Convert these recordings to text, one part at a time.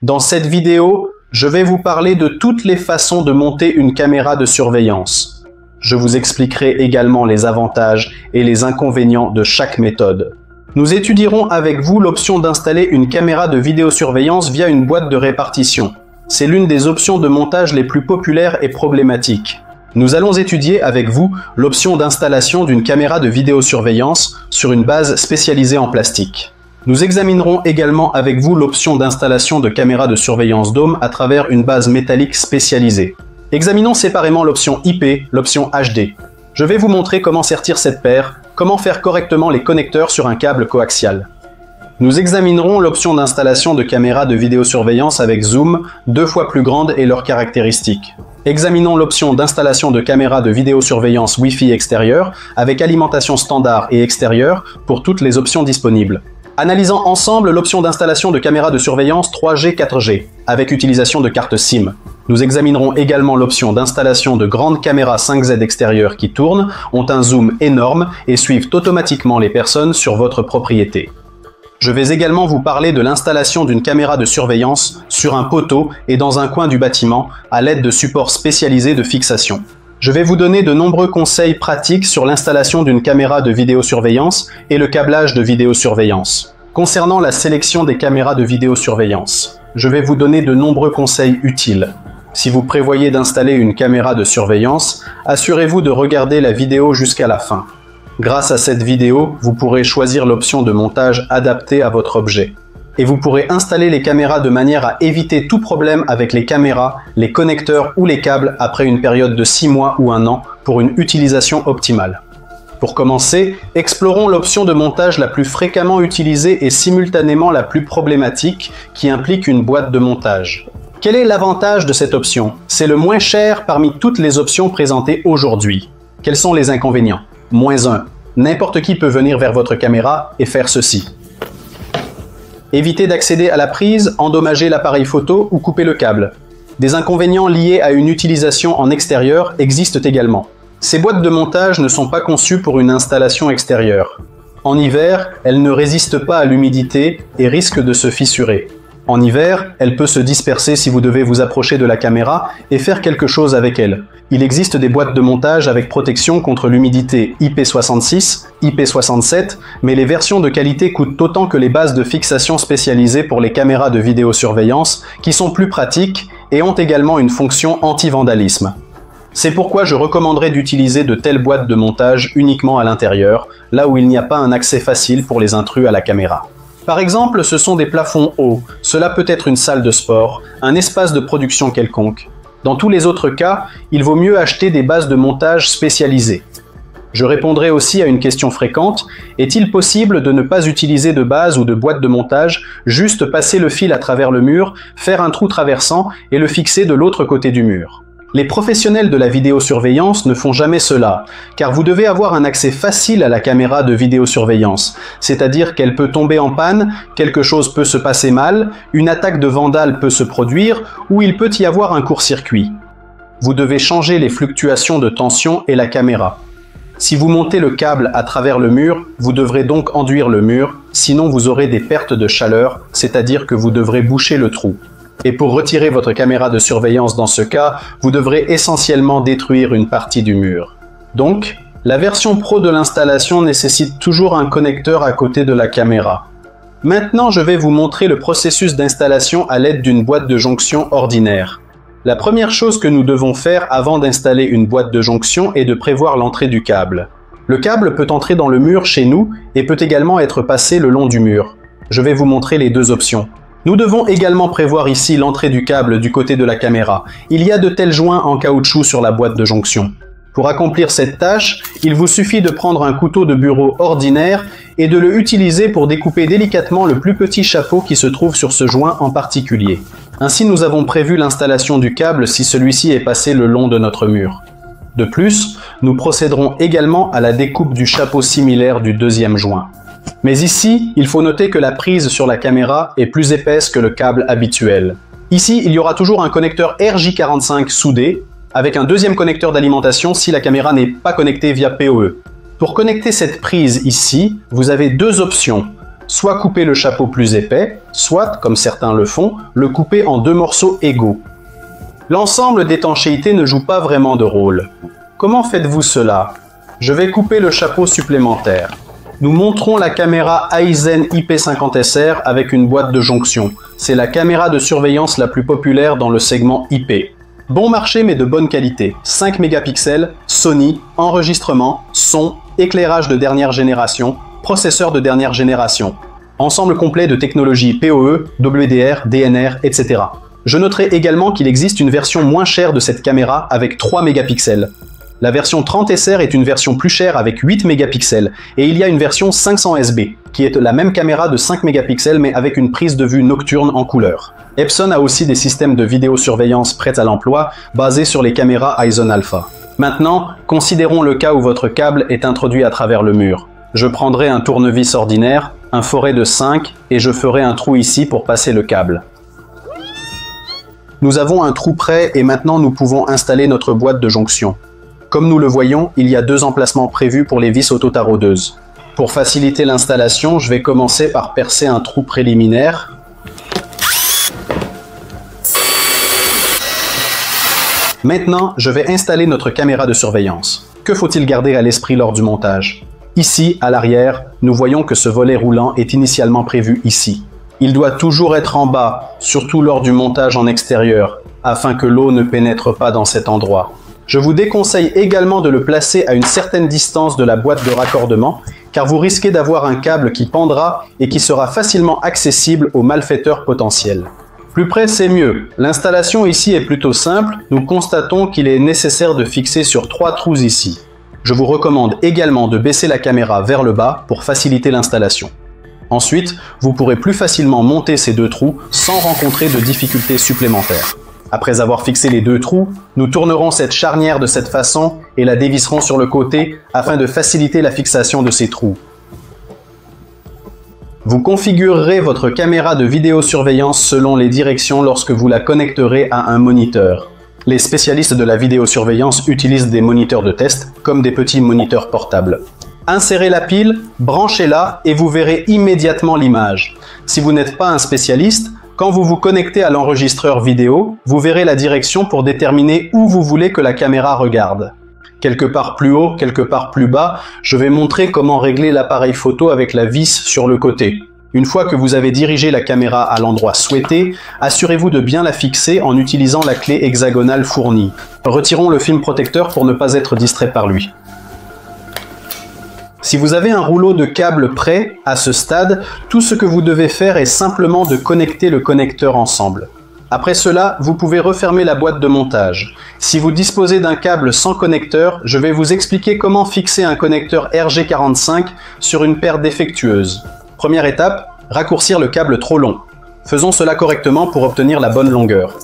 Dans cette vidéo, je vais vous parler de toutes les façons de monter une caméra de surveillance. Je vous expliquerai également les avantages et les inconvénients de chaque méthode. Nous étudierons avec vous l'option d'installer une caméra de vidéosurveillance via une boîte de répartition. C'est l'une des options de montage les plus populaires et problématiques. Nous allons étudier avec vous l'option d'installation d'une caméra de vidéosurveillance sur une base spécialisée en plastique. Nous examinerons également avec vous l'option d'installation de caméras de surveillance dôme à travers une base métallique spécialisée. Examinons séparément l'option IP, l'option HD. Je vais vous montrer comment sertir cette paire, comment faire correctement les connecteurs sur un câble coaxial. Nous examinerons l'option d'installation de caméras de vidéosurveillance avec zoom, 2 fois plus grande et leurs caractéristiques. Examinons l'option d'installation de caméras de vidéosurveillance Wi-Fi extérieure avec alimentation standard et extérieure pour toutes les options disponibles. Analysons ensemble l'option d'installation de caméras de surveillance 3G 4G avec utilisation de carte SIM. Nous examinerons également l'option d'installation de grandes caméras 5Z extérieures qui tournent, ont un zoom énorme et suivent automatiquement les personnes sur votre propriété. Je vais également vous parler de l'installation d'une caméra de surveillance sur un poteau et dans un coin du bâtiment à l'aide de supports spécialisés de fixation. Je vais vous donner de nombreux conseils pratiques sur l'installation d'une caméra de vidéosurveillance et le câblage de vidéosurveillance. Concernant la sélection des caméras de vidéosurveillance, je vais vous donner de nombreux conseils utiles. Si vous prévoyez d'installer une caméra de surveillance, assurez-vous de regarder la vidéo jusqu'à la fin. Grâce à cette vidéo, vous pourrez choisir l'option de montage adaptée à votre objet. Et vous pourrez installer les caméras de manière à éviter tout problème avec les caméras, les connecteurs ou les câbles après une période de 6 mois ou 1 an pour une utilisation optimale. Pour commencer, explorons l'option de montage la plus fréquemment utilisée et simultanément la plus problématique qui implique une boîte de montage. Quel est l'avantage de cette option? C'est le moins cher parmi toutes les options présentées aujourd'hui. Quels sont les inconvénients? -1. N'importe qui peut venir vers votre caméra et faire ceci. Évitez d'accéder à la prise, endommager l'appareil photo ou couper le câble. Des inconvénients liés à une utilisation en extérieur existent également. Ces boîtes de montage ne sont pas conçues pour une installation extérieure. En hiver, elles ne résistent pas à l'humidité et risquent de se fissurer. En hiver, elle peut se disperser si vous devez vous approcher de la caméra et faire quelque chose avec elle. Il existe des boîtes de montage avec protection contre l'humidité IP66, IP67, mais les versions de qualité coûtent autant que les bases de fixation spécialisées pour les caméras de vidéosurveillance, qui sont plus pratiques et ont également une fonction anti-vandalisme. C'est pourquoi je recommanderais d'utiliser de telles boîtes de montage uniquement à l'intérieur, là où il n'y a pas un accès facile pour les intrus à la caméra. Par exemple, ce sont des plafonds hauts, cela peut être une salle de sport, un espace de production quelconque. Dans tous les autres cas, il vaut mieux acheter des bases de montage spécialisées. Je répondrai aussi à une question fréquente, est-il possible de ne pas utiliser de base ou de boîte de montage, juste passer le fil à travers le mur, faire un trou traversant et le fixer de l'autre côté du mur? Les professionnels de la vidéosurveillance ne font jamais cela, car vous devez avoir un accès facile à la caméra de vidéosurveillance, c'est-à-dire qu'elle peut tomber en panne, quelque chose peut se passer mal, une attaque de vandale peut se produire, ou il peut y avoir un court-circuit. Vous devez changer les fluctuations de tension et la caméra. Si vous montez le câble à travers le mur, vous devrez donc enduire le mur, sinon vous aurez des pertes de chaleur, c'est-à-dire que vous devrez boucher le trou. Et pour retirer votre caméra de surveillance dans ce cas, vous devrez essentiellement détruire une partie du mur. Donc, la version pro de l'installation nécessite toujours un connecteur à côté de la caméra. Maintenant, je vais vous montrer le processus d'installation à l'aide d'une boîte de jonction ordinaire. La première chose que nous devons faire avant d'installer une boîte de jonction est de prévoir l'entrée du câble. Le câble peut entrer dans le mur chez nous et peut également être passé le long du mur. Je vais vous montrer les deux options. Nous devons également prévoir ici l'entrée du câble du côté de la caméra. Il y a de tels joints en caoutchouc sur la boîte de jonction. Pour accomplir cette tâche, il vous suffit de prendre un couteau de bureau ordinaire et de le utiliser pour découper délicatement le plus petit chapeau qui se trouve sur ce joint en particulier. Ainsi, nous avons prévu l'installation du câble si celui-ci est passé le long de notre mur. De plus, nous procéderons également à la découpe du chapeau similaire du deuxième joint. Mais ici, il faut noter que la prise sur la caméra est plus épaisse que le câble habituel. Ici, il y aura toujours un connecteur RJ45 soudé, avec un deuxième connecteur d'alimentation si la caméra n'est pas connectée via PoE. Pour connecter cette prise ici, vous avez deux options. soit couper le chapeau plus épais, soit, comme certains le font, le couper en 2 morceaux égaux. L'ensemble d'étanchéité ne joue pas vraiment de rôle. Comment faites-vous cela? Je vais couper le chapeau supplémentaire. Nous montrons la caméra Aizen IP50SR avec une boîte de jonction. C'est la caméra de surveillance la plus populaire dans le segment IP. Bon marché mais de bonne qualité. 5 mégapixels, Sony, enregistrement, son, éclairage de dernière génération, processeur de dernière génération. Ensemble complet de technologies PoE, WDR, DNR, etc. Je noterai également qu'il existe une version moins chère de cette caméra avec 3 mégapixels. La version 30SR est une version plus chère avec 8 mégapixels et il y a une version 500SB qui est la même caméra de 5 mégapixels mais avec une prise de vue nocturne en couleur. Epson a aussi des systèmes de vidéosurveillance prêts à l'emploi basés sur les caméras Aizen Alpha. Maintenant, considérons le cas où votre câble est introduit à travers le mur. Je prendrai un tournevis ordinaire, un forêt de 5 et je ferai un trou ici pour passer le câble. Nous avons un trou prêt et maintenant nous pouvons installer notre boîte de jonction. Comme nous le voyons, il y a 2 emplacements prévus pour les vis auto-taraudeuses. Pour faciliter l'installation, je vais commencer par percer un trou préliminaire. Maintenant, je vais installer notre caméra de surveillance. Que faut-il garder à l'esprit lors du montage? Ici, à l'arrière, nous voyons que ce volet roulant est initialement prévu ici. Il doit toujours être en bas, surtout lors du montage en extérieur, afin que l'eau ne pénètre pas dans cet endroit. Je vous déconseille également de le placer à une certaine distance de la boîte de raccordement, car vous risquez d'avoir un câble qui pendra et qui sera facilement accessible aux malfaiteurs potentiels. Plus près, c'est mieux. L'installation ici est plutôt simple. Nous constatons qu'il est nécessaire de fixer sur 3 trous ici. Je vous recommande également de baisser la caméra vers le bas pour faciliter l'installation. Ensuite, vous pourrez plus facilement monter ces 2 trous sans rencontrer de difficultés supplémentaires. Après avoir fixé les 2 trous, nous tournerons cette charnière de cette façon et la dévisserons sur le côté afin de faciliter la fixation de ces trous. Vous configurerez votre caméra de vidéosurveillance selon les directions lorsque vous la connecterez à un moniteur. Les spécialistes de la vidéosurveillance utilisent des moniteurs de test comme des petits moniteurs portables. Insérez la pile, branchez-la et vous verrez immédiatement l'image. Si vous n'êtes pas un spécialiste, quand vous vous connectez à l'enregistreur vidéo, vous verrez la direction pour déterminer où vous voulez que la caméra regarde. Quelque part plus haut, quelque part plus bas, je vais montrer comment régler l'appareil photo avec la vis sur le côté. Une fois que vous avez dirigé la caméra à l'endroit souhaité, assurez-vous de bien la fixer en utilisant la clé hexagonale fournie. Retirons le film protecteur pour ne pas être distrait par lui. Si vous avez un rouleau de câbles prêt à ce stade, tout ce que vous devez faire est simplement de connecter le connecteur ensemble. Après cela, vous pouvez refermer la boîte de montage. Si vous disposez d'un câble sans connecteur, je vais vous expliquer comment fixer un connecteur RG45 sur une paire défectueuse. Première étape, raccourcir le câble trop long. Faisons cela correctement pour obtenir la bonne longueur.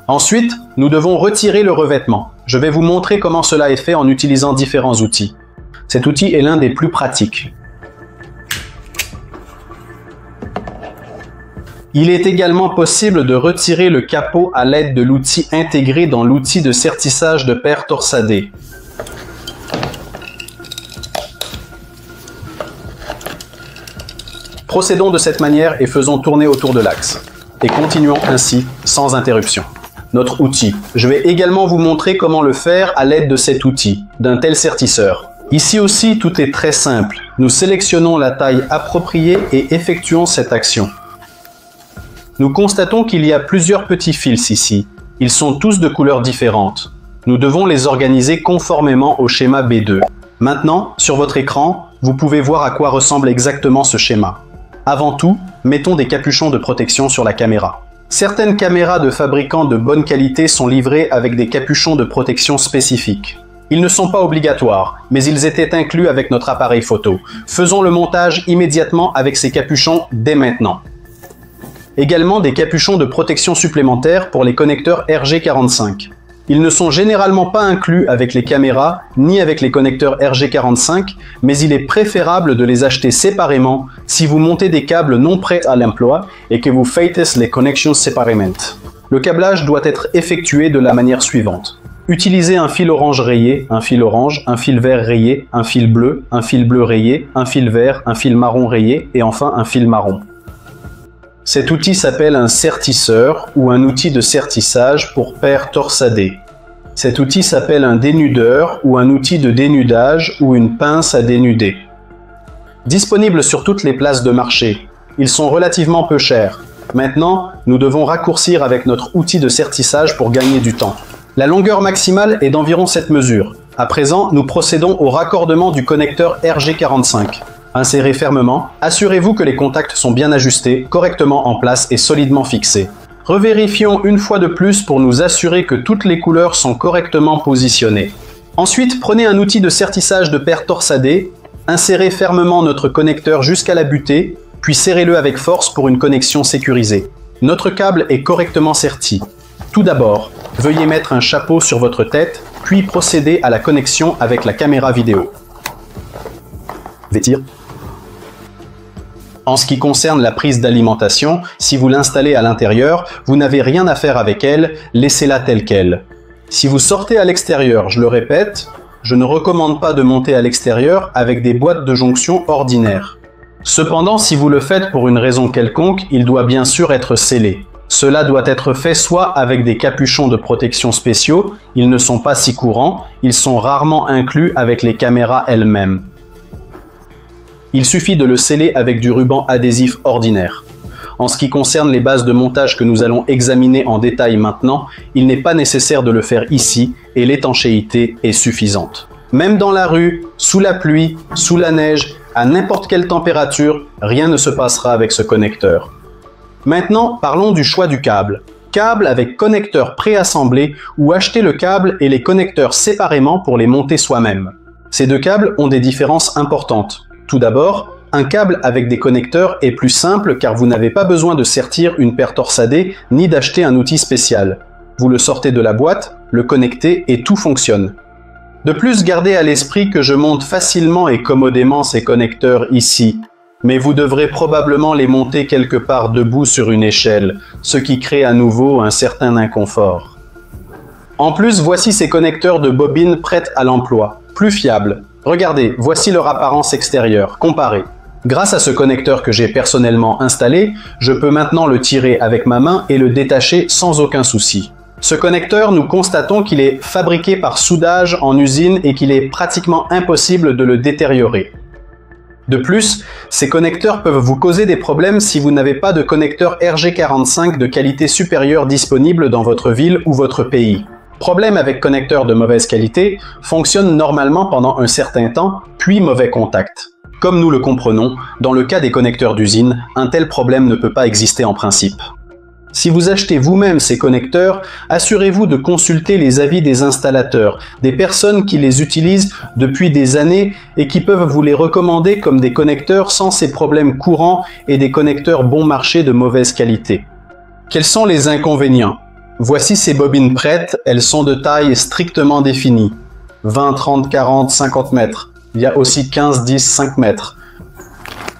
Ensuite, nous devons retirer le revêtement. Je vais vous montrer comment cela est fait en utilisant différents outils. Cet outil est l'un des plus pratiques. Il est également possible de retirer le capot à l'aide de l'outil intégré dans l'outil de sertissage de paire torsadée. Procédons de cette manière et faisons tourner autour de l'axe. Et continuons ainsi, sans interruption. Notre outil. Je vais également vous montrer comment le faire à l'aide de cet outil, d'un tel sertisseur. Ici aussi, tout est très simple. Nous sélectionnons la taille appropriée et effectuons cette action. Nous constatons qu'il y a plusieurs petits fils ici. Ils sont tous de couleurs différentes. Nous devons les organiser conformément au schéma B2. Maintenant, sur votre écran, vous pouvez voir à quoi ressemble exactement ce schéma. Avant tout, mettons des capuchons de protection sur la caméra. Certaines caméras de fabricants de bonne qualité sont livrées avec des capuchons de protection spécifiques. Ils ne sont pas obligatoires, mais ils étaient inclus avec notre appareil photo. Faisons le montage immédiatement avec ces capuchons dès maintenant. Également des capuchons de protection supplémentaires pour les connecteurs RG45. Ils ne sont généralement pas inclus avec les caméras ni avec les connecteurs RG45, mais il est préférable de les acheter séparément si vous montez des câbles non prêts à l'emploi et que vous faites les connections séparément. Le câblage doit être effectué de la manière suivante. Utilisez un fil orange rayé, un fil orange, un fil vert rayé, un fil bleu rayé, un fil vert, un fil marron rayé et enfin un fil marron. Cet outil s'appelle un sertisseur ou un outil de sertissage pour paires torsadées. Cet outil s'appelle un dénudeur ou un outil de dénudage ou une pince à dénuder. Disponible sur toutes les places de marché, ils sont relativement peu chers. Maintenant, nous devons raccourcir avec notre outil de sertissage pour gagner du temps. La longueur maximale est d'environ cette mesure. À présent, nous procédons au raccordement du connecteur RG45. Insérez fermement, assurez-vous que les contacts sont bien ajustés, correctement en place et solidement fixés. Revérifions une fois de plus pour nous assurer que toutes les couleurs sont correctement positionnées. Ensuite, prenez un outil de sertissage de paires torsadées, insérez fermement notre connecteur jusqu'à la butée, puis serrez-le avec force pour une connexion sécurisée. Notre câble est correctement serti. Tout d'abord, veuillez mettre un chapeau sur votre tête, puis procédez à la connexion avec la caméra vidéo. Vêtir. En ce qui concerne la prise d'alimentation, si vous l'installez à l'intérieur, vous n'avez rien à faire avec elle, laissez-la telle qu'elle. Si vous sortez à l'extérieur, je le répète, je ne recommande pas de monter à l'extérieur avec des boîtes de jonction ordinaires. Cependant, si vous le faites pour une raison quelconque, il doit bien sûr être scellé. Cela doit être fait soit avec des capuchons de protection spéciaux, ils ne sont pas si courants, ils sont rarement inclus avec les caméras elles-mêmes. Il suffit de le sceller avec du ruban adhésif ordinaire. En ce qui concerne les bases de montage que nous allons examiner en détail maintenant, il n'est pas nécessaire de le faire ici et l'étanchéité est suffisante. Même dans la rue, sous la pluie, sous la neige, à n'importe quelle température, rien ne se passera avec ce connecteur. Maintenant, parlons du choix du câble. Câble avec connecteur préassemblé ou acheter le câble et les connecteurs séparément pour les monter soi-même. Ces deux câbles ont des différences importantes. Tout d'abord, un câble avec des connecteurs est plus simple car vous n'avez pas besoin de sertir une paire torsadée ni d'acheter un outil spécial. Vous le sortez de la boîte, le connectez et tout fonctionne. De plus, gardez à l'esprit que je monte facilement et commodément ces connecteurs ici. Mais vous devrez probablement les monter quelque part debout sur une échelle, ce qui crée à nouveau un certain inconfort. En plus, voici ces connecteurs de bobines prêtes à l'emploi, plus fiables. Regardez, voici leur apparence extérieure, comparée. Grâce à ce connecteur que j'ai personnellement installé, je peux maintenant le tirer avec ma main et le détacher sans aucun souci. Ce connecteur, nous constatons qu'il est fabriqué par soudage en usine et qu'il est pratiquement impossible de le détériorer. De plus, ces connecteurs peuvent vous causer des problèmes si vous n'avez pas de connecteur RG45 de qualité supérieure disponible dans votre ville ou votre pays. Problème avec connecteurs de mauvaise qualité, fonctionne normalement pendant un certain temps, puis mauvais contact. Comme nous le comprenons, dans le cas des connecteurs d'usine, un tel problème ne peut pas exister en principe. Si vous achetez vous-même ces connecteurs, assurez-vous de consulter les avis des installateurs, des personnes qui les utilisent depuis des années et qui peuvent vous les recommander comme des connecteurs sans ces problèmes courants et des connecteurs bon marché de mauvaise qualité. Quels sont les inconvénients? Voici ces bobines prêtes, elles sont de taille strictement définie. 20, 30, 40, 50 mètres. Il y a aussi 15, 10, 5 mètres.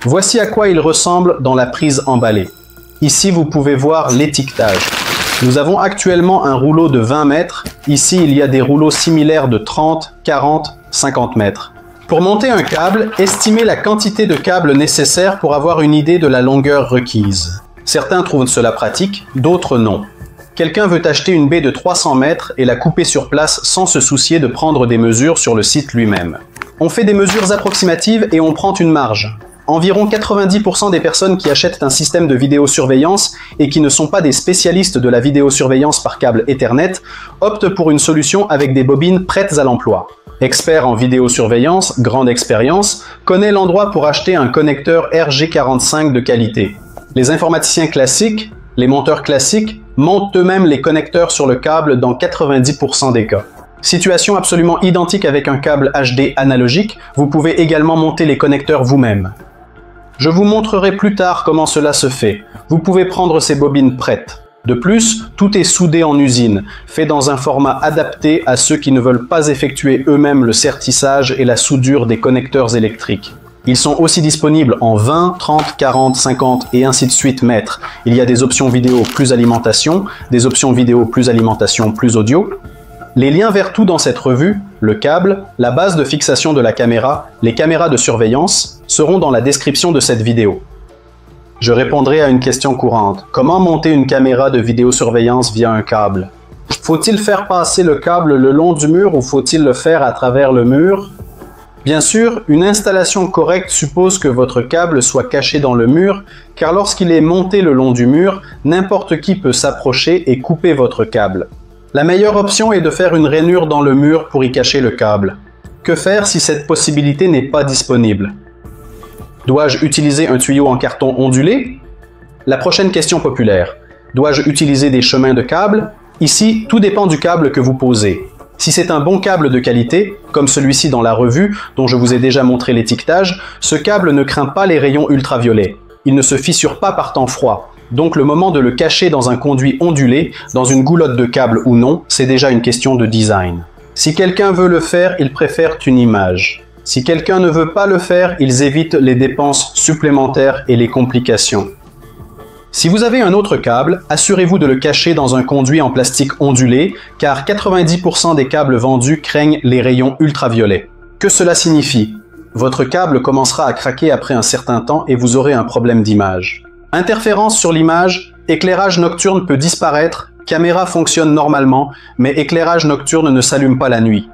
Voici à quoi ils ressemblent dans la prise emballée. Ici, vous pouvez voir l'étiquetage. Nous avons actuellement un rouleau de 20 mètres. Ici, il y a des rouleaux similaires de 30, 40, 50 mètres. Pour monter un câble, estimez la quantité de câbles nécessaire pour avoir une idée de la longueur requise. Certains trouvent cela pratique, d'autres non. Quelqu'un veut acheter une baie de 300 mètres et la couper sur place sans se soucier de prendre des mesures sur le site lui-même. On fait des mesures approximatives et on prend une marge. Environ 90% des personnes qui achètent un système de vidéosurveillance et qui ne sont pas des spécialistes de la vidéosurveillance par câble Ethernet optent pour une solution avec des bobines prêtes à l'emploi. Expert en vidéosurveillance, grande expérience, connaît l'endroit pour acheter un connecteur RG45 de qualité. Les informaticiens classiques, les monteurs classiques, montent eux-mêmes les connecteurs sur le câble dans 90% des cas. Situation absolument identique avec un câble HD analogique, vous pouvez également monter les connecteurs vous-même. Je vous montrerai plus tard comment cela se fait. Vous pouvez prendre ces bobines prêtes. De plus, tout est soudé en usine, fait dans un format adapté à ceux qui ne veulent pas effectuer eux-mêmes le sertissage et la soudure des connecteurs électriques. Ils sont aussi disponibles en 20, 30, 40, 50 et ainsi de suite mètres. Il y a des options vidéo plus alimentation, des options vidéo plus alimentation plus audio. Les liens vers tout dans cette revue, le câble, la base de fixation de la caméra, les caméras de surveillance, seront dans la description de cette vidéo. Je répondrai à une question courante. Comment monter une caméra de vidéosurveillance via un câble? Faut-il faire passer le câble le long du mur ou faut-il le faire à travers le mur? Bien sûr, une installation correcte suppose que votre câble soit caché dans le mur, car lorsqu'il est monté le long du mur, n'importe qui peut s'approcher et couper votre câble. La meilleure option est de faire une rainure dans le mur pour y cacher le câble. Que faire si cette possibilité n'est pas disponible? Dois-je utiliser un tuyau en carton ondulé? La prochaine question populaire. Dois-je utiliser des chemins de câble? Ici, tout dépend du câble que vous posez. Si c'est un bon câble de qualité, comme celui-ci dans la revue, dont je vous ai déjà montré l'étiquetage, ce câble ne craint pas les rayons ultraviolets. Il ne se fissure pas par temps froid. Donc le moment de le cacher dans un conduit ondulé, dans une goulotte de câble ou non, c'est déjà une question de design. Si quelqu'un veut le faire, ils préfèrent une image. Si quelqu'un ne veut pas le faire, ils évitent les dépenses supplémentaires et les complications. Si vous avez un autre câble, assurez-vous de le cacher dans un conduit en plastique ondulé, car 90% des câbles vendus craignent les rayons ultraviolets. Que cela signifie? Votre câble commencera à craquer après un certain temps et vous aurez un problème d'image. Interférence sur l'image, éclairage nocturne peut disparaître, caméra fonctionne normalement, mais éclairage nocturne ne s'allume pas la nuit.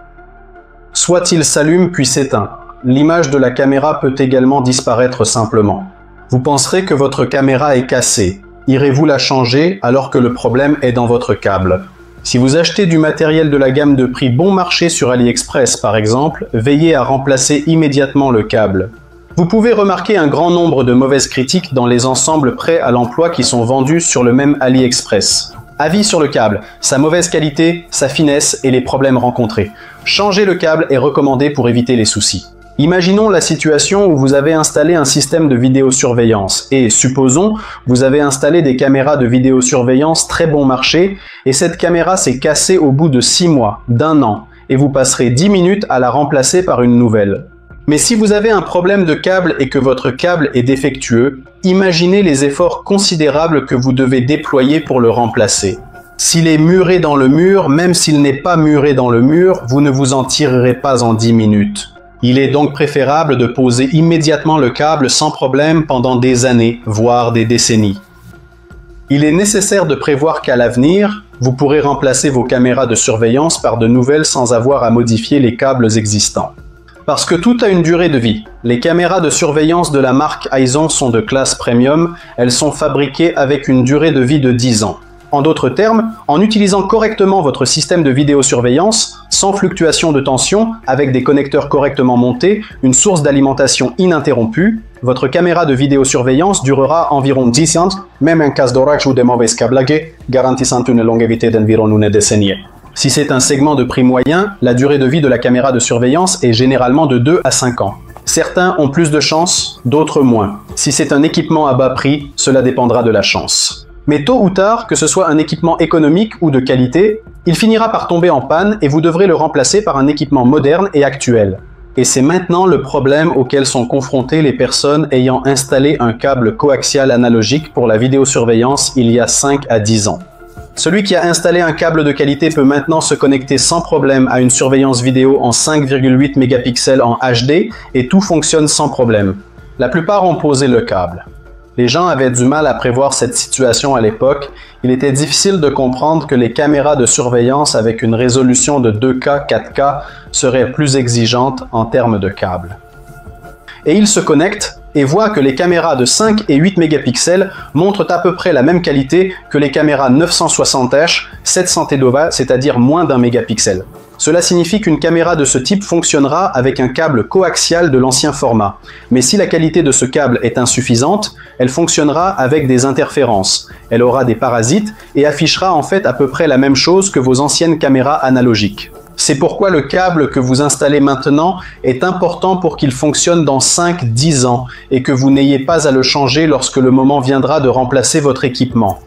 Soit il s'allume puis s'éteint. L'image de la caméra peut également disparaître simplement. Vous penserez que votre caméra est cassée. Irez-vous la changer alors que le problème est dans votre câble? Si vous achetez du matériel de la gamme de prix bon marché sur AliExpress par exemple, veillez à remplacer immédiatement le câble. Vous pouvez remarquer un grand nombre de mauvaises critiques dans les ensembles prêts à l'emploi qui sont vendus sur le même AliExpress. Avis sur le câble, sa mauvaise qualité, sa finesse et les problèmes rencontrés. Changer le câble est recommandé pour éviter les soucis. Imaginons la situation où vous avez installé un système de vidéosurveillance et, supposons, vous avez installé des caméras de vidéosurveillance très bon marché et cette caméra s'est cassée au bout de 6 mois, d'1 an, et vous passerez 10 minutes à la remplacer par une nouvelle. Mais si vous avez un problème de câble et que votre câble est défectueux, imaginez les efforts considérables que vous devez déployer pour le remplacer. S'il est muré dans le mur, même s'il n'est pas muré dans le mur, vous ne vous en tirerez pas en 10 minutes. Il est donc préférable de poser immédiatement le câble sans problème pendant des années, voire des décennies. Il est nécessaire de prévoir qu'à l'avenir, vous pourrez remplacer vos caméras de surveillance par de nouvelles sans avoir à modifier les câbles existants. Parce que tout a une durée de vie. Les caméras de surveillance de la marque Aizon sont de classe premium, elles sont fabriquées avec une durée de vie de 10 ans. En d'autres termes, en utilisant correctement votre système de vidéosurveillance, sans fluctuation de tension, avec des connecteurs correctement montés, une source d'alimentation ininterrompue, votre caméra de vidéosurveillance durera environ 10 ans, même en cas d'orage ou de mauvais câblage, garantissant une longévité d'environ une décennie. Si c'est un segment de prix moyen, la durée de vie de la caméra de surveillance est généralement de 2 à 5 ans. Certains ont plus de chance, d'autres moins. Si c'est un équipement à bas prix, cela dépendra de la chance. Mais tôt ou tard, que ce soit un équipement économique ou de qualité, il finira par tomber en panne et vous devrez le remplacer par un équipement moderne et actuel. Et c'est maintenant le problème auquel sont confrontées les personnes ayant installé un câble coaxial analogique pour la vidéosurveillance il y a 5 à 10 ans. Celui qui a installé un câble de qualité peut maintenant se connecter sans problème à une surveillance vidéo en 5,8 mégapixels en HD et tout fonctionne sans problème. La plupart ont posé le câble. Les gens avaient du mal à prévoir cette situation à l'époque. Il était difficile de comprendre que les caméras de surveillance avec une résolution de 2K, 4K seraient plus exigeantes en termes de câbles. Et ils se connectent et voient que les caméras de 5 et 8 mégapixels montrent à peu près la même qualité que les caméras 960H, 700 ToF, c'est-à-dire moins d'1 mégapixel. Cela signifie qu'une caméra de ce type fonctionnera avec un câble coaxial de l'ancien format. Mais si la qualité de ce câble est insuffisante, elle fonctionnera avec des interférences. Elle aura des parasites et affichera en fait à peu près la même chose que vos anciennes caméras analogiques. C'est pourquoi le câble que vous installez maintenant est important pour qu'il fonctionne dans 5-10 ans et que vous n'ayez pas à le changer lorsque le moment viendra de remplacer votre équipement.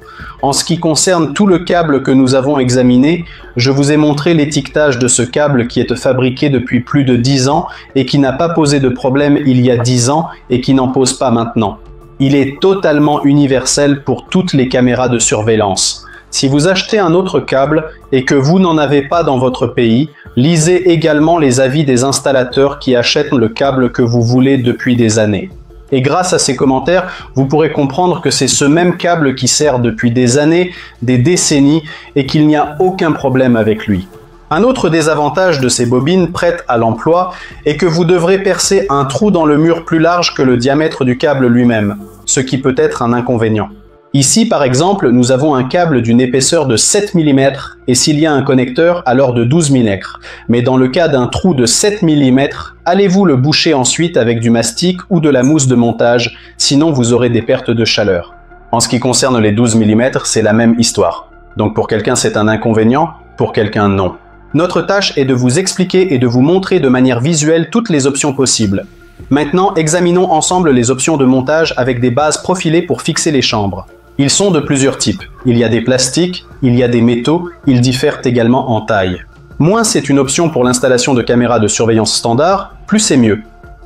En ce qui concerne tout le câble que nous avons examiné, je vous ai montré l'étiquetage de ce câble qui est fabriqué depuis plus de 10 ans et qui n'a pas posé de problème il y a 10 ans et qui n'en pose pas maintenant. Il est totalement universel pour toutes les caméras de surveillance. Si vous achetez un autre câble et que vous n'en avez pas dans votre pays, lisez également les avis des installateurs qui achètent le câble que vous voulez depuis des années. Et grâce à ces commentaires, vous pourrez comprendre que c'est ce même câble qui sert depuis des années, des décennies, et qu'il n'y a aucun problème avec lui. Un autre désavantage de ces bobines prêtes à l'emploi est que vous devrez percer un trou dans le mur plus large que le diamètre du câble lui-même, ce qui peut être un inconvénient. Ici, par exemple, nous avons un câble d'une épaisseur de 7 mm et s'il y a un connecteur, alors de 12 mm. Mais dans le cas d'un trou de 7 mm, allez-vous le boucher ensuite avec du mastic ou de la mousse de montage, sinon vous aurez des pertes de chaleur. En ce qui concerne les 12 mm, c'est la même histoire. Donc pour quelqu'un c'est un inconvénient, pour quelqu'un non. Notre tâche est de vous expliquer et de vous montrer de manière visuelle toutes les options possibles. Maintenant, examinons ensemble les options de montage avec des bases profilées pour fixer les chambres. Ils sont de plusieurs types. Il y a des plastiques, il y a des métaux, ils diffèrent également en taille. Moins c'est une option pour l'installation de caméras de surveillance standard, plus c'est mieux.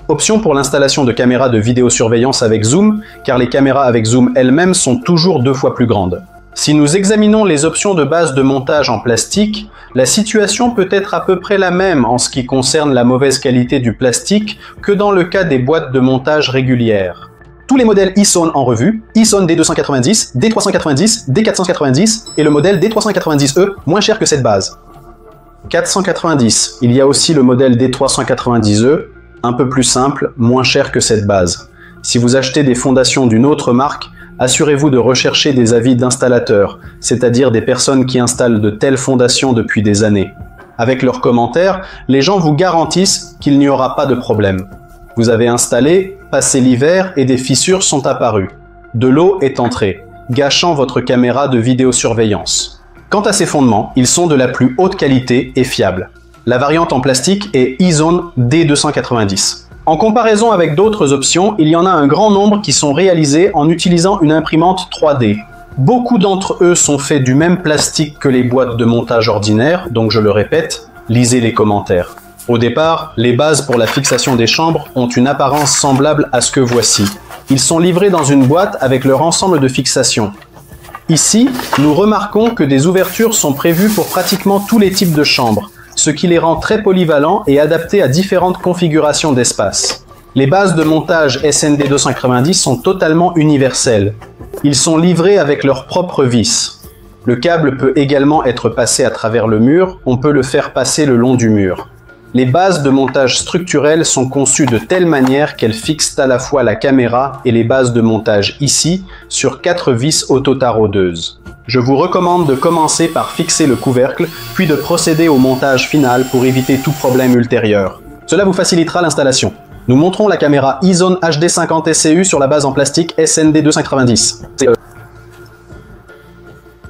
Option pour l'installation de caméras de vidéosurveillance avec zoom, car les caméras avec zoom elles-mêmes sont toujours 2 fois plus grandes. Si nous examinons les options de base de montage en plastique, la situation peut être à peu près la même en ce qui concerne la mauvaise qualité du plastique que dans le cas des boîtes de montage régulières. Tous les modèles iSound en revue, iSound D290, D390, D490 et le modèle D390E moins cher que cette base. 490, il y a aussi le modèle D390E, un peu plus simple, moins cher que cette base. Si vous achetez des fondations d'une autre marque, assurez-vous de rechercher des avis d'installateurs, c'est-à-dire des personnes qui installent de telles fondations depuis des années. Avec leurs commentaires, les gens vous garantissent qu'il n'y aura pas de problème. Vous avez installé, passé l'hiver et des fissures sont apparues. De l'eau est entrée, gâchant votre caméra de vidéosurveillance. Quant à ces fondements, ils sont de la plus haute qualité et fiables. La variante en plastique est iSound D290. En comparaison avec d'autres options, il y en a un grand nombre qui sont réalisés en utilisant une imprimante 3D. Beaucoup d'entre eux sont faits du même plastique que les boîtes de montage ordinaires, donc je le répète, lisez les commentaires. Au départ, les bases pour la fixation des chambres ont une apparence semblable à ce que voici. Ils sont livrés dans une boîte avec leur ensemble de fixation. Ici, nous remarquons que des ouvertures sont prévues pour pratiquement tous les types de chambres, ce qui les rend très polyvalents et adaptés à différentes configurations d'espace. Les bases de montage SND290 sont totalement universelles. Ils sont livrés avec leurs propres vis. Le câble peut également être passé à travers le mur, on peut le faire passer le long du mur. Les bases de montage structurelles sont conçues de telle manière qu'elles fixent à la fois la caméra et les bases de montage ici sur 4 vis auto-taraudeuses. Je vous recommande de commencer par fixer le couvercle, puis de procéder au montage final pour éviter tout problème ultérieur. Cela vous facilitera l'installation. Nous montrons la caméra iSound HD50 SCU sur la base en plastique SND290.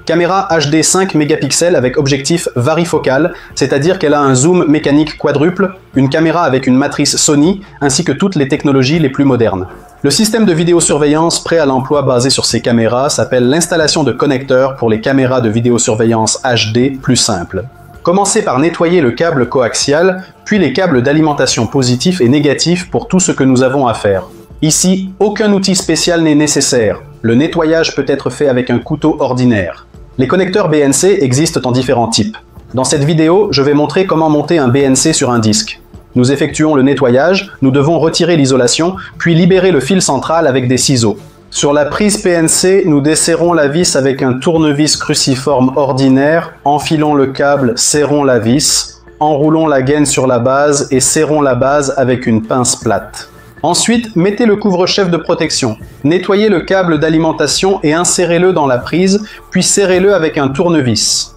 Caméra HD 5 mégapixels avec objectif varifocal, c'est-à-dire qu'elle a un zoom mécanique quadruple, une caméra avec une matrice Sony, ainsi que toutes les technologies les plus modernes. Le système de vidéosurveillance prêt à l'emploi basé sur ces caméras s'appelle l'installation de connecteurs pour les caméras de vidéosurveillance HD plus simples. Commencez par nettoyer le câble coaxial, puis les câbles d'alimentation positif et négatif pour tout ce que nous avons à faire. Ici, aucun outil spécial n'est nécessaire. Le nettoyage peut être fait avec un couteau ordinaire. Les connecteurs BNC existent en différents types. Dans cette vidéo, je vais montrer comment monter un BNC sur un disque. Nous effectuons le nettoyage, nous devons retirer l'isolation, puis libérer le fil central avec des ciseaux. Sur la prise PNC, nous desserrons la vis avec un tournevis cruciforme ordinaire, enfilons le câble, serrons la vis, enroulons la gaine sur la base et serrons la base avec une pince plate. Ensuite, mettez le couvre-chef de protection. Nettoyez le câble d'alimentation et insérez-le dans la prise, puis serrez-le avec un tournevis.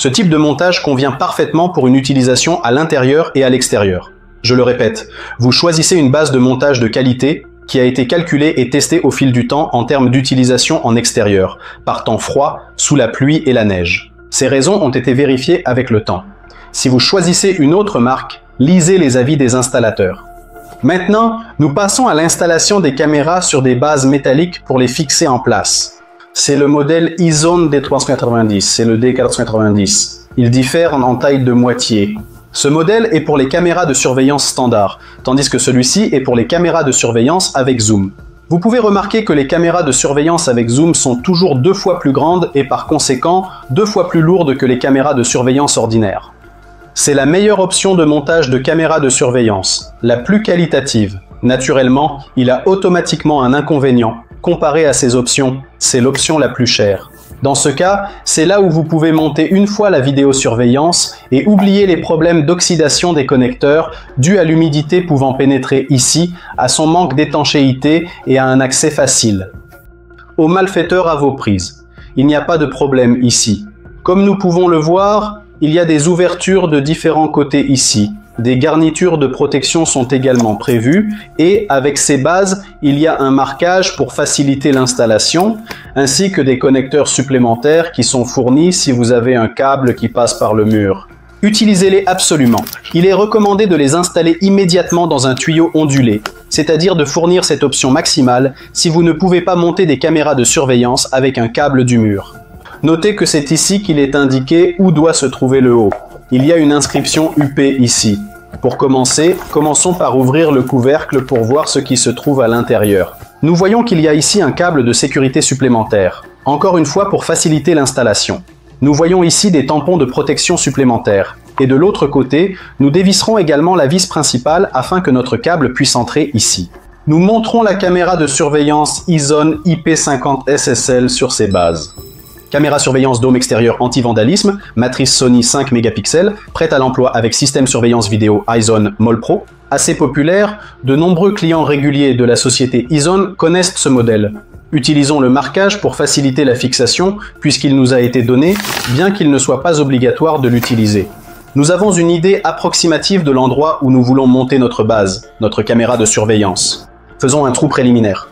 Ce type de montage convient parfaitement pour une utilisation à l'intérieur et à l'extérieur. Je le répète, vous choisissez une base de montage de qualité qui a été calculée et testée au fil du temps en termes d'utilisation en extérieur, par temps froid, sous la pluie et la neige. Ces raisons ont été vérifiées avec le temps. Si vous choisissez une autre marque, lisez les avis des installateurs. Maintenant, nous passons à l'installation des caméras sur des bases métalliques pour les fixer en place. C'est le modèle Izone D390, c'est le D490. Il diffère en taille de moitié. Ce modèle est pour les caméras de surveillance standard, tandis que celui-ci est pour les caméras de surveillance avec zoom. Vous pouvez remarquer que les caméras de surveillance avec zoom sont toujours 2 fois plus grandes et par conséquent 2 fois plus lourdes que les caméras de surveillance ordinaires. C'est la meilleure option de montage de caméras de surveillance, la plus qualitative. Naturellement, il a automatiquement un inconvénient. Comparé à ces options, c'est l'option la plus chère. Dans ce cas, c'est là où vous pouvez monter une fois la vidéosurveillance et oublier les problèmes d'oxydation des connecteurs dus à l'humidité pouvant pénétrer ici, à son manque d'étanchéité et à un accès facile. Aux malfaiteurs à vos prises. Il n'y a pas de problème ici. Comme nous pouvons le voir, il y a des ouvertures de différents côtés ici. Des garnitures de protection sont également prévues et avec ces bases, il y a un marquage pour faciliter l'installation ainsi que des connecteurs supplémentaires qui sont fournis si vous avez un câble qui passe par le mur. Utilisez-les absolument. Il est recommandé de les installer immédiatement dans un tuyau ondulé, c'est-à-dire de fournir cette option maximale si vous ne pouvez pas monter des caméras de surveillance avec un câble du mur. Notez que c'est ici qu'il est indiqué où doit se trouver le haut. Il y a une inscription UP ici. Pour commencer, commençons par ouvrir le couvercle pour voir ce qui se trouve à l'intérieur. Nous voyons qu'il y a ici un câble de sécurité supplémentaire, encore une fois pour faciliter l'installation. Nous voyons ici des tampons de protection supplémentaires. Et de l'autre côté, nous dévisserons également la vis principale afin que notre câble puisse entrer ici. Nous monterons la caméra de surveillance Izone IP50 SSL sur ses bases. Caméra surveillance dôme extérieur anti-vandalisme, matrice Sony 5 mégapixels, prête à l'emploi avec système surveillance vidéo Izone Mol Pro. Assez populaire, de nombreux clients réguliers de la société Izone connaissent ce modèle. Utilisons le marquage pour faciliter la fixation puisqu'il nous a été donné, bien qu'il ne soit pas obligatoire de l'utiliser. Nous avons une idée approximative de l'endroit où nous voulons monter notre base, notre caméra de surveillance. Faisons un trou préliminaire.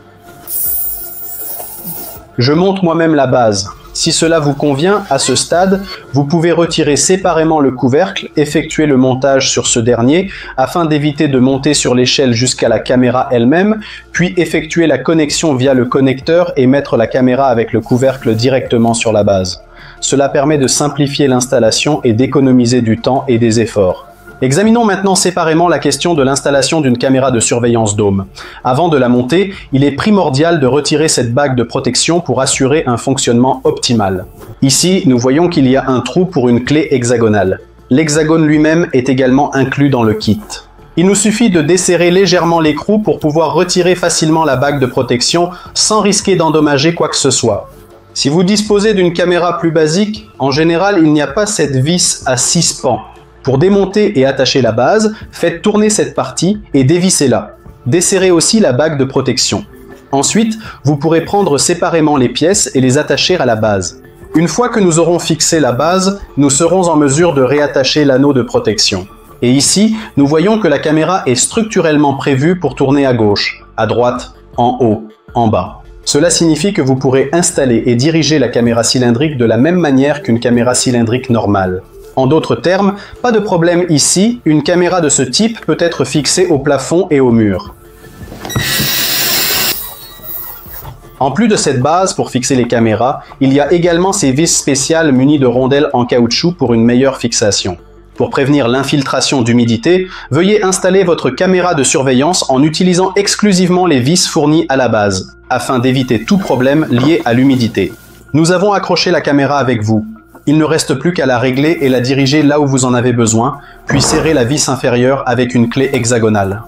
Je monte moi-même la base. Si cela vous convient, à ce stade, vous pouvez retirer séparément le couvercle, effectuer le montage sur ce dernier, afin d'éviter de monter sur l'échelle jusqu'à la caméra elle-même, puis effectuer la connexion via le connecteur et mettre la caméra avec le couvercle directement sur la base. Cela permet de simplifier l'installation et d'économiser du temps et des efforts. Examinons maintenant séparément la question de l'installation d'une caméra de surveillance dôme. Avant de la monter, il est primordial de retirer cette bague de protection pour assurer un fonctionnement optimal. Ici, nous voyons qu'il y a un trou pour une clé hexagonale. L'hexagone lui-même est également inclus dans le kit. Il nous suffit de desserrer légèrement l'écrou pour pouvoir retirer facilement la bague de protection sans risquer d'endommager quoi que ce soit. Si vous disposez d'une caméra plus basique, en général, il n'y a pas cette vis à 6 pans. Pour démonter et attacher la base, faites tourner cette partie et dévissez-la. Desserrez aussi la bague de protection. Ensuite, vous pourrez prendre séparément les pièces et les attacher à la base. Une fois que nous aurons fixé la base, nous serons en mesure de réattacher l'anneau de protection. Et ici, nous voyons que la caméra est structurellement prévue pour tourner à gauche, à droite, en haut, en bas. Cela signifie que vous pourrez installer et diriger la caméra cylindrique de la même manière qu'une caméra cylindrique normale. En d'autres termes, pas de problème ici, une caméra de ce type peut être fixée au plafond et au mur. En plus de cette base pour fixer les caméras, il y a également ces vis spéciales munies de rondelles en caoutchouc pour une meilleure fixation. Pour prévenir l'infiltration d'humidité, veuillez installer votre caméra de surveillance en utilisant exclusivement les vis fournies à la base, afin d'éviter tout problème lié à l'humidité. Nous avons accroché la caméra avec vous. Il ne reste plus qu'à la régler et la diriger là où vous en avez besoin, puis serrer la vis inférieure avec une clé hexagonale.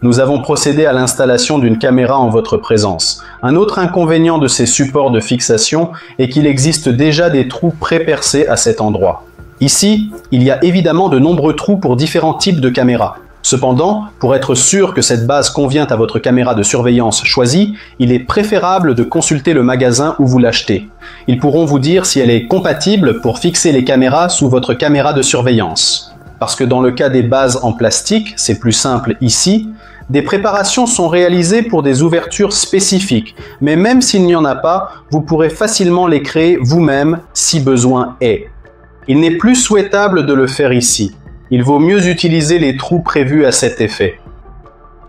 Nous avons procédé à l'installation d'une caméra en votre présence. Un autre inconvénient de ces supports de fixation est qu'il existe déjà des trous pré-percés à cet endroit. Ici, il y a évidemment de nombreux trous pour différents types de caméras. Cependant, pour être sûr que cette base convient à votre caméra de surveillance choisie, il est préférable de consulter le magasin où vous l'achetez. Ils pourront vous dire si elle est compatible pour fixer les caméras sous votre caméra de surveillance. Parce que dans le cas des bases en plastique, c'est plus simple ici, des préparations sont réalisées pour des ouvertures spécifiques, mais même s'il n'y en a pas, vous pourrez facilement les créer vous-même si besoin est. Il n'est plus souhaitable de le faire ici. Il vaut mieux utiliser les trous prévus à cet effet.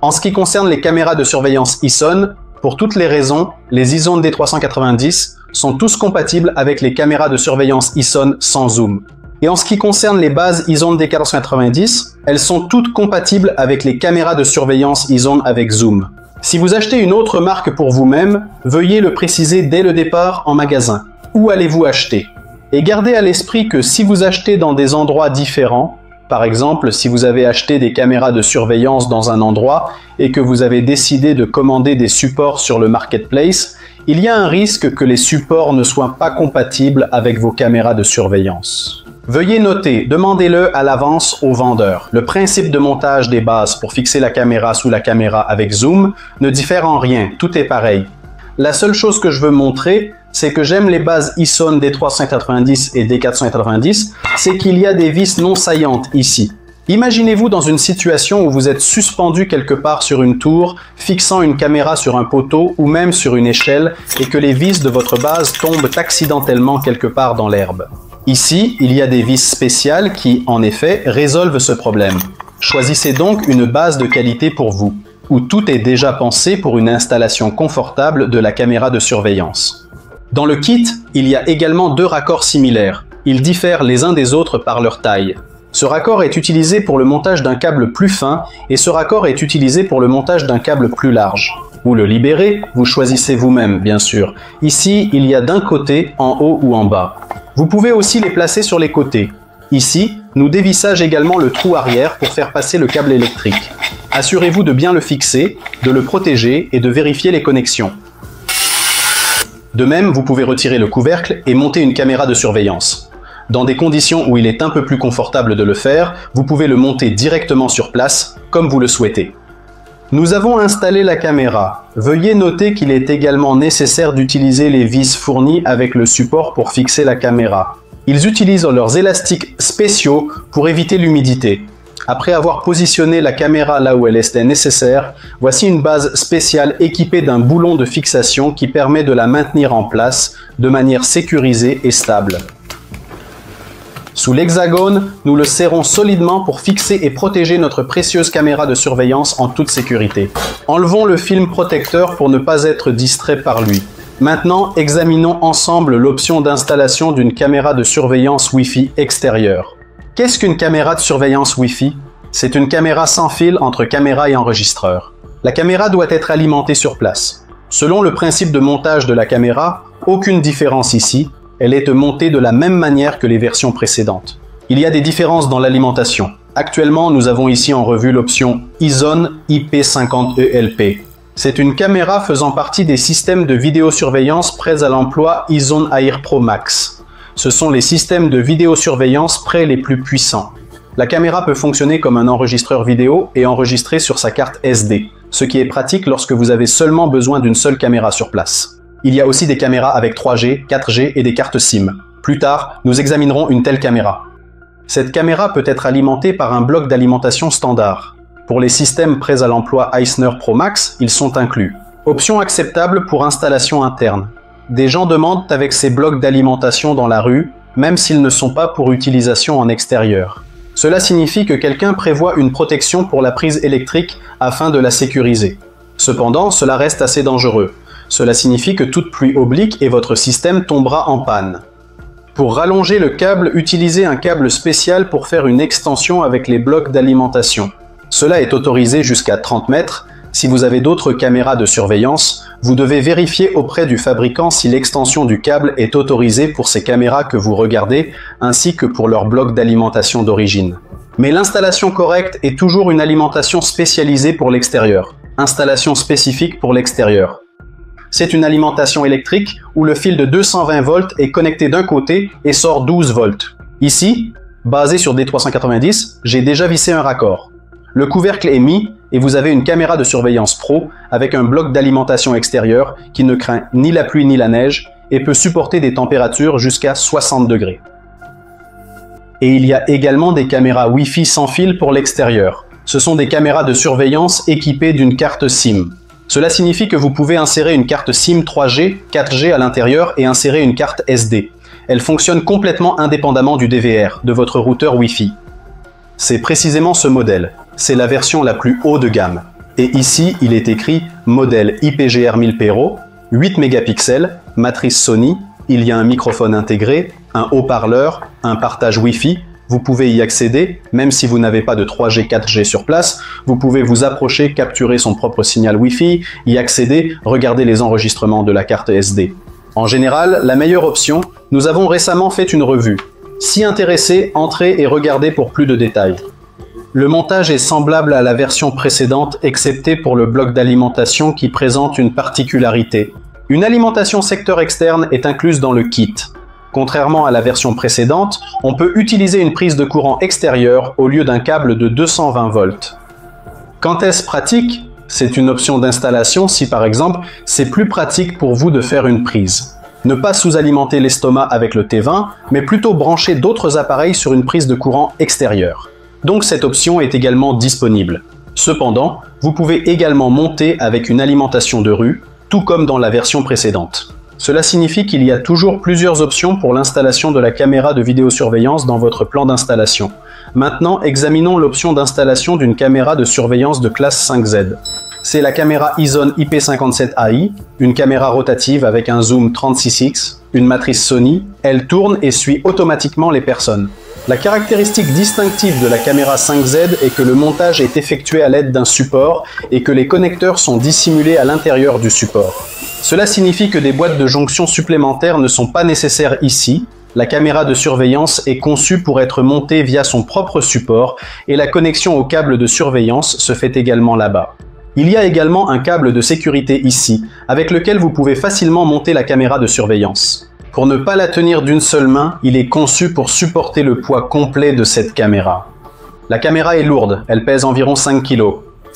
En ce qui concerne les caméras de surveillance ISON, pour toutes les raisons, les ISON D390 sont tous compatibles avec les caméras de surveillance ISON sans zoom. Et en ce qui concerne les bases ISON D490, elles sont toutes compatibles avec les caméras de surveillance ISON avec zoom. Si vous achetez une autre marque pour vous-même, veuillez le préciser dès le départ en magasin. Où allez-vous acheter? Et gardez à l'esprit que si vous achetez dans des endroits différents, par exemple si vous avez acheté des caméras de surveillance dans un endroit et que vous avez décidé de commander des supports sur le marketplace, il y a un risque que les supports ne soient pas compatibles avec vos caméras de surveillance. Veuillez noter, demandez-le à l'avance au vendeur. Le principe de montage des bases pour fixer la caméra sous la caméra avec zoom ne diffère en rien, tout est pareil. La seule chose que je veux montrer, c'est que j'aime les bases ISON D390 et D490, c'est qu'il y a des vis non saillantes ici. Imaginez-vous dans une situation où vous êtes suspendu quelque part sur une tour, fixant une caméra sur un poteau ou même sur une échelle et que les vis de votre base tombent accidentellement quelque part dans l'herbe. Ici, il y a des vis spéciales qui, en effet, résolvent ce problème. Choisissez donc une base de qualité pour vous, où tout est déjà pensé pour une installation confortable de la caméra de surveillance. Dans le kit, il y a également deux raccords similaires. Ils diffèrent les uns des autres par leur taille. Ce raccord est utilisé pour le montage d'un câble plus fin et ce raccord est utilisé pour le montage d'un câble plus large. Vous le libérez, vous choisissez vous-même, bien sûr. Ici, il y a d'un côté, en haut ou en bas. Vous pouvez aussi les placer sur les côtés. Ici, nous dévissage également le trou arrière pour faire passer le câble électrique. Assurez-vous de bien le fixer, de le protéger et de vérifier les connexions. De même, vous pouvez retirer le couvercle et monter une caméra de surveillance. Dans des conditions où il est un peu plus confortable de le faire, vous pouvez le monter directement sur place, comme vous le souhaitez. Nous avons installé la caméra. Veuillez noter qu'il est également nécessaire d'utiliser les vis fournies avec le support pour fixer la caméra. Ils utilisent leurs élastiques spéciaux pour éviter l'humidité. Après avoir positionné la caméra là où elle était nécessaire, voici une base spéciale équipée d'un boulon de fixation qui permet de la maintenir en place de manière sécurisée et stable. Sous l'hexagone, nous le serrons solidement pour fixer et protéger notre précieuse caméra de surveillance en toute sécurité. Enlevons le film protecteur pour ne pas être distrait par lui. Maintenant, examinons ensemble l'option d'installation d'une caméra de surveillance Wi-Fi extérieure. Qu'est-ce qu'une caméra de surveillance Wi-Fi? C'est une caméra sans fil entre caméra et enregistreur. La caméra doit être alimentée sur place. Selon le principe de montage de la caméra, aucune différence ici. Elle est montée de la même manière que les versions précédentes. Il y a des différences dans l'alimentation. Actuellement, nous avons ici en revue l'option ISON IP50ELP. C'est une caméra faisant partie des systèmes de vidéosurveillance prêts à l'emploi ISON Air Pro Max. Ce sont les systèmes de vidéosurveillance prêts les plus puissants. La caméra peut fonctionner comme un enregistreur vidéo et enregistrer sur sa carte SD, ce qui est pratique lorsque vous avez seulement besoin d'une seule caméra sur place. Il y a aussi des caméras avec 3G, 4G et des cartes SIM. Plus tard, nous examinerons une telle caméra. Cette caméra peut être alimentée par un bloc d'alimentation standard. Pour les systèmes prêts à l'emploi Eisner Pro Max, ils sont inclus. Option acceptable pour installation interne. Des gens demandent avec ces blocs d'alimentation dans la rue, même s'ils ne sont pas pour utilisation en extérieur. Cela signifie que quelqu'un prévoit une protection pour la prise électrique afin de la sécuriser. Cependant, cela reste assez dangereux. Cela signifie que toute pluie oblique et votre système tombera en panne. Pour rallonger le câble, utilisez un câble spécial pour faire une extension avec les blocs d'alimentation. Cela est autorisé jusqu'à 30 mètres. Si vous avez d'autres caméras de surveillance, vous devez vérifier auprès du fabricant si l'extension du câble est autorisée pour ces caméras que vous regardez, ainsi que pour leur bloc d'alimentation d'origine. Mais l'installation correcte est toujours une alimentation spécialisée pour l'extérieur. Installation spécifique pour l'extérieur. C'est une alimentation électrique où le fil de 220 volts est connecté d'un côté et sort 12 volts. Ici, basé sur D390, j'ai déjà vissé un raccord. Le couvercle est mis et vous avez une caméra de surveillance pro avec un bloc d'alimentation extérieur qui ne craint ni la pluie ni la neige et peut supporter des températures jusqu'à 60 degrés. Et il y a également des caméras Wi-Fi sans fil pour l'extérieur. Ce sont des caméras de surveillance équipées d'une carte SIM. Cela signifie que vous pouvez insérer une carte SIM 3G, 4G à l'intérieur et insérer une carte SD. elle fonctionne complètement indépendamment du DVR, de votre routeur Wi-Fi. C'est précisément ce modèle, c'est la version la plus haut de gamme. Et ici, il est écrit modèle IPGR 1000 Pero, 8 mégapixels, matrice Sony, il y a un microphone intégré, un haut-parleur, un partage Wi-Fi. Vous pouvez y accéder, même si vous n'avez pas de 3G, 4G sur place, vous pouvez vous approcher, capturer son propre signal Wi-Fi, y accéder, regarder les enregistrements de la carte SD. En général, la meilleure option, nous avons récemment fait une revue. Si intéressé, entrez et regardez pour plus de détails. Le montage est semblable à la version précédente, excepté pour le bloc d'alimentation qui présente une particularité. Une alimentation secteur externe est incluse dans le kit. Contrairement à la version précédente, on peut utiliser une prise de courant extérieur au lieu d'un câble de 220 volts. Quand est-ce pratique? C'est une option d'installation si par exemple, c'est plus pratique pour vous de faire une prise. Ne pas sous-alimenter l'estomac avec le T20, mais plutôt brancher d'autres appareils sur une prise de courant extérieure. Donc cette option est également disponible. Cependant, vous pouvez également monter avec une alimentation de rue, tout comme dans la version précédente. Cela signifie qu'il y a toujours plusieurs options pour l'installation de la caméra de vidéosurveillance dans votre plan d'installation. Maintenant, examinons l'option d'installation d'une caméra de surveillance de classe 5Z. C'est la caméra Ezone IP57AI, une caméra rotative avec un zoom 36x, une matrice Sony, elle tourne et suit automatiquement les personnes. La caractéristique distinctive de la caméra 5Z est que le montage est effectué à l'aide d'un support et que les connecteurs sont dissimulés à l'intérieur du support. Cela signifie que des boîtes de jonction supplémentaires ne sont pas nécessaires ici. La caméra de surveillance est conçue pour être montée via son propre support et la connexion au câble de surveillance se fait également là-bas. Il y a également un câble de sécurité ici, avec lequel vous pouvez facilement monter la caméra de surveillance. Pour ne pas la tenir d'une seule main, il est conçu pour supporter le poids complet de cette caméra. La caméra est lourde, elle pèse environ 5 kg.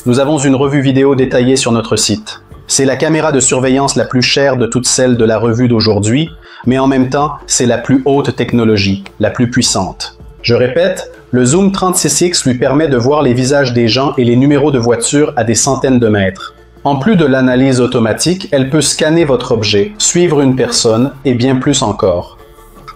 Nous avons une revue vidéo détaillée sur notre site. C'est la caméra de surveillance la plus chère de toutes celles de la revue d'aujourd'hui, mais en même temps, c'est la plus haute technologie, la plus puissante. Je répète, le zoom 36x lui permet de voir les visages des gens et les numéros de voitures à des centaines de mètres. En plus de l'analyse automatique, elle peut scanner votre objet, suivre une personne et bien plus encore.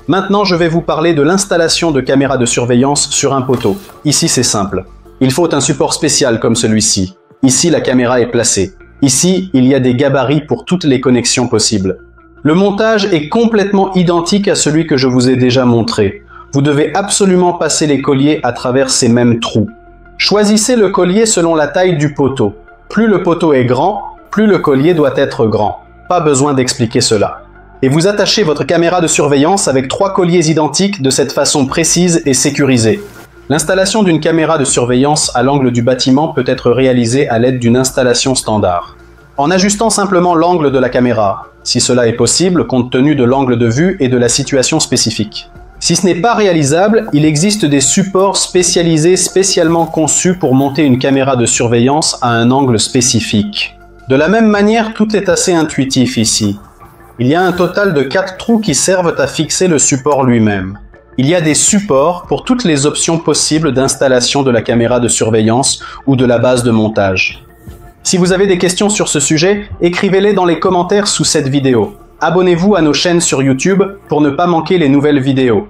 Maintenant, je vais vous parler de l'installation de caméras de surveillance sur un poteau. Ici, c'est simple. Il faut un support spécial comme celui-ci. Ici, la caméra est placée. Ici, il y a des gabarits pour toutes les connexions possibles. Le montage est complètement identique à celui que je vous ai déjà montré. Vous devez absolument passer les colliers à travers ces mêmes trous. Choisissez le collier selon la taille du poteau. Plus le poteau est grand, plus le collier doit être grand. Pas besoin d'expliquer cela. Et vous attachez votre caméra de surveillance avec 3 colliers identiques de cette façon précise et sécurisée. L'installation d'une caméra de surveillance à l'angle du bâtiment peut être réalisée à l'aide d'une installation standard. En ajustant simplement l'angle de la caméra, si cela est possible compte tenu de l'angle de vue et de la situation spécifique. Si ce n'est pas réalisable, il existe des supports spécialisés spécialement conçus pour monter une caméra de surveillance à un angle spécifique. De la même manière, tout est assez intuitif ici. Il y a un total de 4 trous qui servent à fixer le support lui-même. Il y a des supports pour toutes les options possibles d'installation de la caméra de surveillance ou de la base de montage. Si vous avez des questions sur ce sujet, écrivez-les dans les commentaires sous cette vidéo. Abonnez-vous à nos chaînes sur YouTube pour ne pas manquer les nouvelles vidéos.